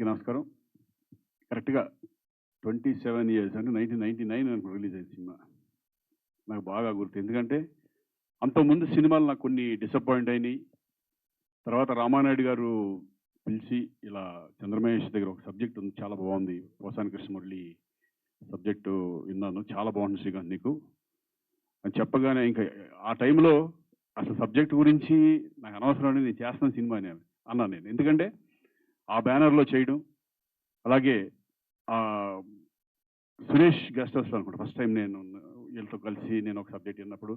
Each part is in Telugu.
నమస్కారం. కరెక్ట్‌గా 27 ఇయర్స్ అంటే 1999 అనుకుంటా రిలీజ్ అయిన సినిమా. నాకు బాగా గుర్తు. ఎందుకంటే అంతకుముందు సినిమాలు నాకు కొన్ని డిసప్పాయింట్ అయినాయి. తర్వాత రామానాయుడు గారు పిలిచి ఇలా చంద్రమహేష్ దగ్గర ఒక సబ్జెక్ట్ ఉంది చాలా బాగుంది. పోసాని కృష్ణమురళి సబ్జెక్టు విన్నాను. చాలా బాగుంది శ్రీకాంత్ నీకు అని చెప్పగానే ఇంకా ఆ టైంలో అసలు సబ్జెక్ట్ గురించి నాకు అనవసరం అండి నేను చేస్తున్న సినిమా అని అన్నాను నేను. ఎందుకంటే ఆ బ్యానర్‌లో చేయడం అలాగే సురేష్ గెస్ట్ హౌస్‌లో అనుకుంటా ఫస్ట్ టైం నేను వీళ్ళతో కలిసి నేను ఒక సబ్జెక్ట్ విన్నప్పుడు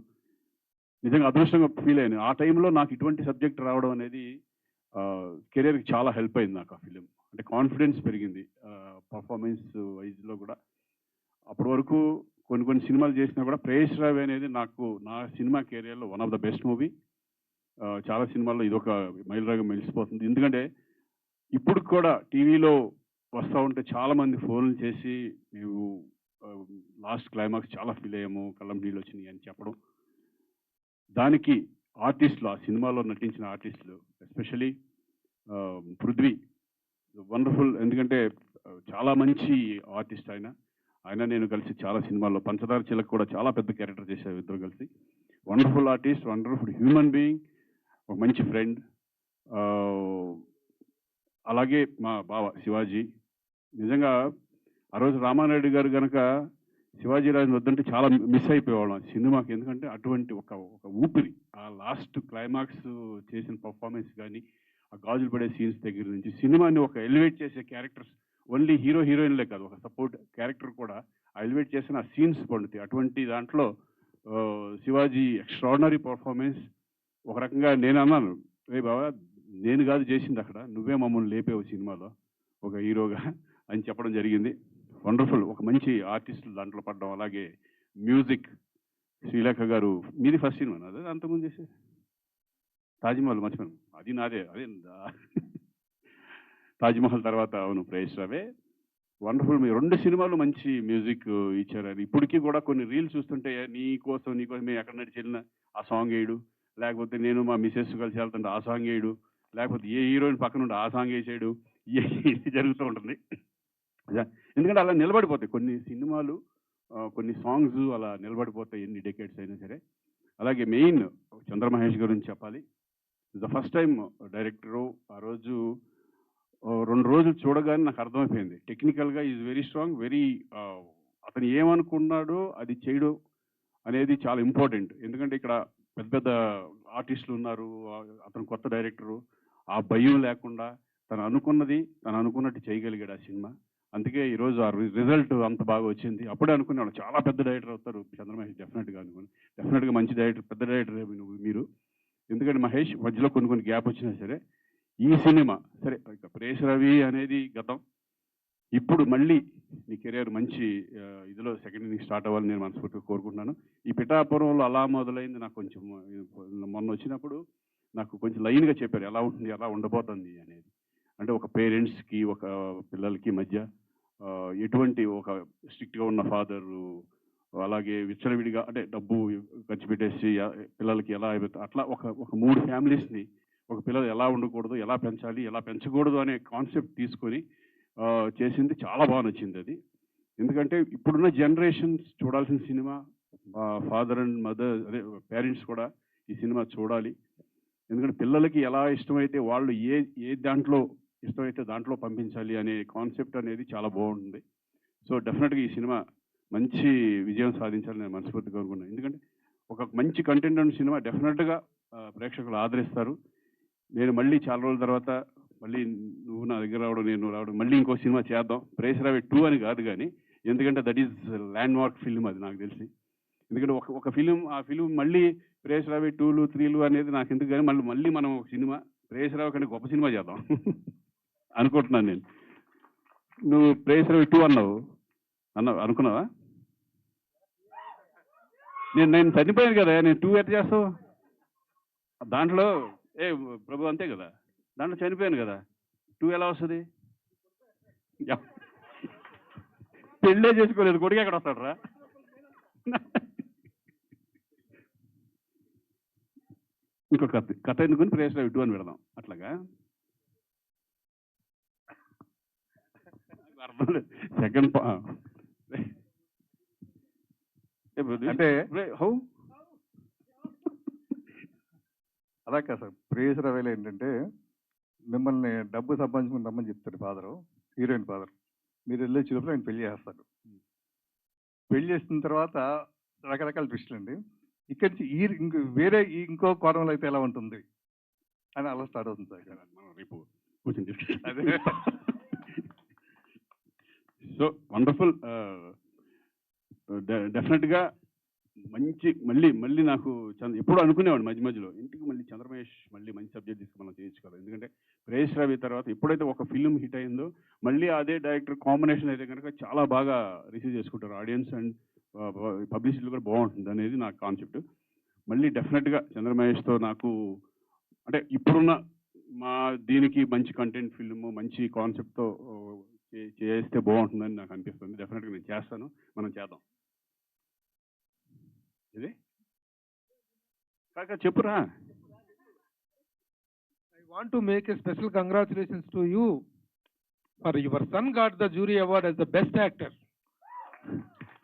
నిజంగా అదృష్టంగా ఫీల్ అయ్యాను. ఆ టైంలో నాకు ఇటువంటి సబ్జెక్ట్ రావడం అనేది కెరియర్‌కి చాలా హెల్ప్ అయింది నాకు ఆ ఫిలిం. అంటే కాన్ఫిడెన్స్ పెరిగింది. పర్ఫార్మెన్స్ వైస్‌లో కూడా. అప్పటి వరకు కొన్ని కొన్ని సినిమాలు చేసినా కూడా 'ప్రేయస్ రావే' అనేది నాకు నా సినిమా కెరియర్‌లో one of the best movie. చాలా సినిమాల్లో ఇదొక మైలురాయిగా మెలిసిపోతుంది. ఎందుకంటే ఇప్పుడు కూడా టీవీలో వస్తా ఉంటే చాలామంది ఫోన్లు చేసి మేము లాస్ట్ క్లైమాక్స్ చాలా ఫీల్ అయ్యాము, కళ్ళం నీళ్ళు వచ్చినాయి అని చెప్పడం. దానికి ఆర్టిస్టులు ఆ సినిమాలో నటించిన ఆర్టిస్టులు ఎస్పెషలీ పృథ్వీ వండర్ఫుల్. ఎందుకంటే చాలా మంచి ఆర్టిస్ట్ ఆయన. ఆయన నేను కలిసి చాలా సినిమాల్లో 'పంచదార చిలక' కూడా చాలా పెద్ద క్యారెక్టర్ చేశారు ఇద్దరు కలిసి. Wonderful artist, wonderful human being, ఒక మంచి ఫ్రెండ్. అలాగే మా బావ శివాజీ. నిజంగా ఆ రోజు రామానాయుడు గారు గనక శివాజీరాజు వద్దంటే చాలా మిస్ అయిపోయేవాళ్ళం ఆ సినిమాకి. ఎందుకంటే అటువంటి ఒక ఒక ఊపిరి ఆ లాస్ట్ క్లైమాక్స్ చేసిన పర్ఫార్మెన్స్ కానీ ఆ గాజులు పడే సీన్స్ దగ్గర నుంచి సినిమాని ఒక ఎలివేట్ చేసే క్యారెక్టర్స్ ఓన్లీ హీరో హీరోయిన్లే కాదు ఒక సపోర్ట్ క్యారెక్టర్ కూడా ఎలివేట్ చేసిన ఆ సీన్స్ పండుతాయి. అటువంటి దాంట్లో శివాజీ ఎక్స్ట్రాడినరీ పర్ఫార్మెన్స్. ఒక రకంగా నేను అన్నాను, రే బాబా నేను కాదు చేసింది అక్కడ, నువ్వే మమ్మల్ని లేపేవు సినిమాలో ఒక హీరోగా అని చెప్పడం జరిగింది. వండర్ఫుల్. ఒక మంచి ఆర్టిస్టులు దాంట్లో పడడం. అలాగే మ్యూజిక్ శ్రీలేఖ గారు. మీది ఫస్ట్ సినిమా అదే అంతకుముందు చేసే తాజ్మహల్ మర్చిపోయాను. అది నాదే అదే తాజ్మహల్ తర్వాత అవును ప్రేయస్ రావే. వండర్ఫుల్. మీ 2 సినిమాలు మంచి మ్యూజిక్ ఇచ్చారు. ఇప్పటికీ కూడా కొన్ని రీల్స్ చూస్తుంటే నీకోసం మేము ఎక్కడ నడిచి వెళ్ళినా ఆ సాంగ్ వేయడు, లేకపోతే నేను మా మిసెస్ కలిసి వెళ్తుంటే ఆ సాంగ్ వేయడు, లేకపోతే ఏ హీరోయిన్ పక్కన ఉంటే ఆ సాంగ్ వేసాడు. ఇది జరుగుతూ ఉంటుంది. ఎందుకంటే అలా నిలబడిపోతాయి కొన్ని సినిమాలు, కొన్ని సాంగ్స్ అలా నిలబడిపోతాయి ఎన్ని డెకేడ్స్ అయినా సరే. అలాగే మెయిన్ చంద్రమహేష్ గురించి చెప్పాలి. ద ఫస్ట్ టైం డైరెక్టరు ఆ రోజు 2 రోజులు చూడగానే నాకు అర్థమైపోయింది. టెక్నికల్‌గా ఈజ్ వెరీ స్ట్రాంగ్. వెరీ అతను ఏమనుకున్నాడో అది చేయడం అనేది చాలా ఇంపార్టెంట్. ఎందుకంటే ఇక్కడ పెద్ద పెద్ద ఆర్టిస్టులు ఉన్నారు. అతను కొత్త డైరెక్టరు. ఆ భయం లేకుండా తను అనుకున్నది తను అనుకున్నట్టు చేయగలిగాడు ఆ సినిమా. అందుకే ఈరోజు ఆ రిజల్ట్ అంత బాగా వచ్చింది. అప్పుడే అనుకునేవాళ్ళం చాలా పెద్ద డైరెక్టర్ అవుతారు చంద్రమహేష్ డెఫినెట్‌గా అనుకుని. డెఫినెట్‌గా మంచి డైరెక్టర్, పెద్ద డైరెక్టరే మీరు. ఎందుకంటే మహేష్ మధ్యలో కొన్ని కొన్ని గ్యాప్ వచ్చినా సరే ఈ సినిమా సరే ఇక 'ప్రేయస్ రవి' అనేది గతం. ఇప్పుడు మళ్ళీ నీ కెరియర్ మంచి ఇదిలో సెకండ్ ఇన్నింగ్ స్టార్ట్ అవ్వాలని నేను మనస్ఫూర్తిగా కోరుకుంటున్నాను. ఈ పిఠాపురంలో అలా మొదలైంది నాకు కొంచెం మొన్న వచ్చినప్పుడు నాకు కొంచెం లైన్‌గా చెప్పారు. ఎలా ఉంటుంది, ఎలా ఉండబోతుంది అనేది. అంటే ఒక పేరెంట్స్‌కి, ఒక పిల్లలకి మధ్య ఎటువంటి ఒక స్ట్రిక్ట్‌గా ఉన్న ఫాదరు, అలాగే విచ్చలవిడిగా అంటే డబ్బు ఖర్చు పెట్టేసి పిల్లలకి ఎలా అట్లా ఒక ఒక 3 ఫ్యామిలీస్‌ని ఒక పిల్లలు ఎలా ఉండకూడదు, ఎలా పెంచాలి, ఎలా పెంచకూడదు అనే కాన్సెప్ట్ తీసుకొని చేసింది చాలా బాగా నచ్చిందది. ఎందుకంటే ఇప్పుడున్న జనరేషన్స్ చూడాల్సిన సినిమా. ఫాదర్ అండ్ మదర్ అదే పేరెంట్స్ కూడా ఈ సినిమా చూడాలి. ఎందుకంటే పిల్లలకి ఎలా ఇష్టమైతే వాళ్ళు ఏ దాంట్లో ఇష్టమైతే దాంట్లో పంపించాలి అనే కాన్సెప్ట్ అనేది చాలా బాగుంటుంది. సో డెఫినెట్‌గా ఈ సినిమా మంచి విజయం సాధించాలని నేను మనస్ఫూర్తిగా కోరుకున్నాను. ఎందుకంటే ఒక మంచి కంటెంట్ ఉన్న సినిమా డెఫినెట్‌గా ప్రేక్షకులు ఆదరిస్తారు. నేను మళ్ళీ చాలా రోజుల తర్వాత మళ్ళీ నువ్వు నా దగ్గర రావడం, నేను రావడం, మళ్ళీ ఇంకో సినిమా చేద్దాం. 'ప్రేయస్ రావే 2' అని కాదు గానీ, ఎందుకంటే that is land mark film అది నాకు తెలిసి. ఎందుకంటే ఒక ఫిల్మ్ ఆ ఫిల్మ్ మళ్ళీ 'ప్రేయస్ రావే 2లు, 3లు అనేది నాకెందుకు గానీ మళ్ళీ మనం ఒక సినిమా 'ప్రేయస్ రావే' కంటే గొప్ప సినిమా చేద్దాం అనుకుంటున్నాను నేను. నువ్వు 'ప్రేయస్ రావే 2' అనుకున్నావా? నేను చనిపోయాను కదా! నేను 2 ఎట్ట చేస్తావు? దాంట్లో ప్రభు అంతే కదా! దాంట్లో చనిపోయాను కదా! 2 ఎలా వస్తది? పెళ్ళే చేసుకోలేదు. కొడుకు ఎక్కడ వస్తాడురా? ఇంకో కథ ఎందుకని 'ప్రేయస్ రావే 2' అని పెడదాం. అట్లాగా? అర్థం లేదు. సెకండ్ అంటే హౌ అలా కాదు సార్. ప్రేయస్ రవిలో ఏంటంటే మిమ్మల్ని డబ్బు సంపాదించుకుని రమ్మని చెప్తాడు ఫాదరు, హీరోయిన్ ఫాదర్. మీరు వెళ్ళే చూపులో ఆయన పెళ్లి చేస్తారు. పెళ్లి చేసిన తర్వాత రకరకాల ట్విస్టులు అండి. ఇక్కడి నుంచి వేరే ఇంకో కోణంలో అయితే ఎలా ఉంటుంది అని అలా స్టార్ట్ అవుతుంది సార్. మనం రేపు కూర్చొని అదే. So wonderful. డెఫినెట్గా మంచి మళ్ళీ నాకు ఎప్పుడు అనుకునేవాడు మధ్య మధ్యలో ఇంటికి మళ్ళీ చంద్రమహేష్ మళ్ళీ మంచి సబ్జెక్ట్ తీసుకుని మనం చేయించుకోవాలి. ఎందుకంటే ప్రేష్ రవి తర్వాత ఎప్పుడైతే ఒక ఫిల్మ్ హిట్ అయిందో మళ్ళీ అదే డైరెక్టర్ కాంబినేషన్ అయితే కనుక చాలా బాగా రిసీవ్ చేసుకుంటారు ఆడియన్స్ అండ్ పబ్లిసిటీ కూడా బాగుంటుంది అనేది నా కాన్సెప్ట్. మళ్ళీ డెఫినెట్గా చంద్రమహేష్తో నాకు అంటే ఇప్పుడున్న మా దీనికి మంచి కంటెంట్ ఫిల్మ్ మంచి కాన్సెప్ట్తో చేస్తే బాగుంటుందని నాకు అనిపిస్తుంది. డెఫినెట్గా నేను చేస్తాను, మనం చేద్దాం. ఇది కాక చెప్పురా. I want to make a special congratulations to you for your son got the jury award as the best actor.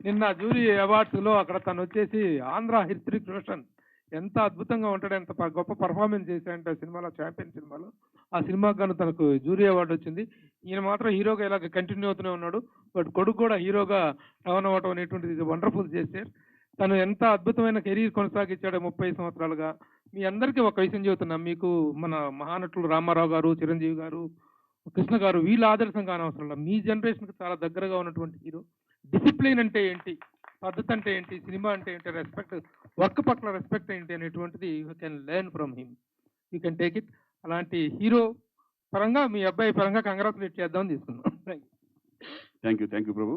నిన్న జ్యూరీ అవార్డ్స్ లో అక్కడ తను వచ్చేసి ఆంధ్ర హృతిక్ రోషన్ ఎంత అద్భుతంగా ఉంటాడు, ఎంత గొప్ప పర్ఫార్మెన్స్ చేశాడంటే సినిమాలో, ఛాంపియన్ సినిమాలో. ఆ సినిమాకి గాను తనకు జ్యూరీ అవార్డు వచ్చింది. ఈయన మాత్రం హీరోగా ఇలాగ కంటిన్యూ అవుతూనే ఉన్నాడు. బట్ కొడుకు కూడా హీరోగా టర్న్ అవ్వటం అనేటువంటిది వండర్ఫుల్ చేశారు. తను ఎంత అద్భుతమైన కెరీర్ కొనసాగించాడో 30 సంవత్సరాలుగా. మీ అందరికీ ఒక విషయం చెబుతున్నాం, మీకు మన మహానటులు రామారావు గారు, చిరంజీవి గారు, కృష్ణ గారు వీళ్ళ ఆదర్శం కానవసరం లేదు. మీ జనరేషన్కి చాలా దగ్గరగా ఉన్నటువంటి హీరో. డిసిప్లిన్ అంటే ఏంటి, పద్ధతి అంటే ఏంటి, సినిమా అంటే ఏంటి, రెస్పెక్ట్, వర్క్ పట్ల రెస్పెక్ట్ ఏంటి అనేటువంటిది you can learn from him, you can take it. అలాంటి హీరో పరంగా మీ అబ్బాయి పరంగా కంగ్రాచులేట్ చేద్దామని తీసుకున్నాం. థ్యాంక్ యూ ప్రభు.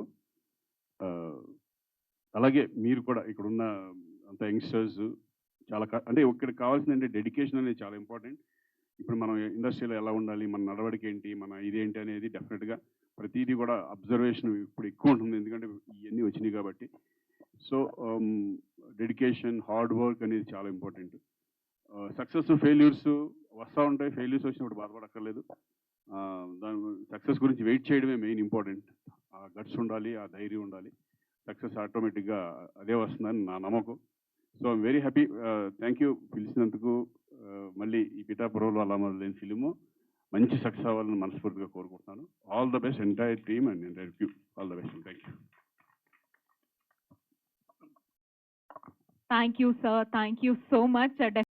అలాగే మీరు కూడా ఇక్కడున్న అంత యంగ్స్టర్స్ చాలా అంటే ఇక్కడ కావాల్సింది అంటే డెడికేషన్ అనేది చాలా ఇంపార్టెంట్. ఇప్పుడు మనం ఇండస్ట్రీలో ఎలా ఉండాలి, మన నడవడిక ఏంటి, మన ఇదేంటి అనేది డెఫినెట్గా ప్రతిదీ కూడా అబ్జర్వేషన్ ఇప్పుడు ఎక్కువ ఉంటుంది, ఎందుకంటే ఇవన్నీ వచ్చినాయి కాబట్టి. సో డెడికేషన్, హార్డ్ వర్క్ అనేది చాలా ఇంపార్టెంట్. సక్సెస్ ఫెయిల్యూర్స్ వస్తూ ఉంటాయి, ఫెయిల్యూర్స్ వచ్చినప్పుడు బాధపడక్కర్లేదు. దాని సక్సెస్ గురించి వెయిట్ చేయడమే మెయిన్ ఇంపార్టెంట్. ఆ గట్స్ ఉండాలి, ఆ ధైర్యం ఉండాలి. సక్సెస్ ఆటోమేటిక్గా అదే వస్తుందని నా నమ్మకం. So I'm very happy. Thank you పిలిచినందుకు. మళ్ళీ ఈ పిఠాపురంలో అలా మొదలైన ఫిలిము మంచి సక్సెస్ అవ్వాలని మనస్ఫూర్తిగా కోరుకుంటున్నాను. All the best entire team and entire crew. All the best. Thank you. Thank you, sir. Thank you so much.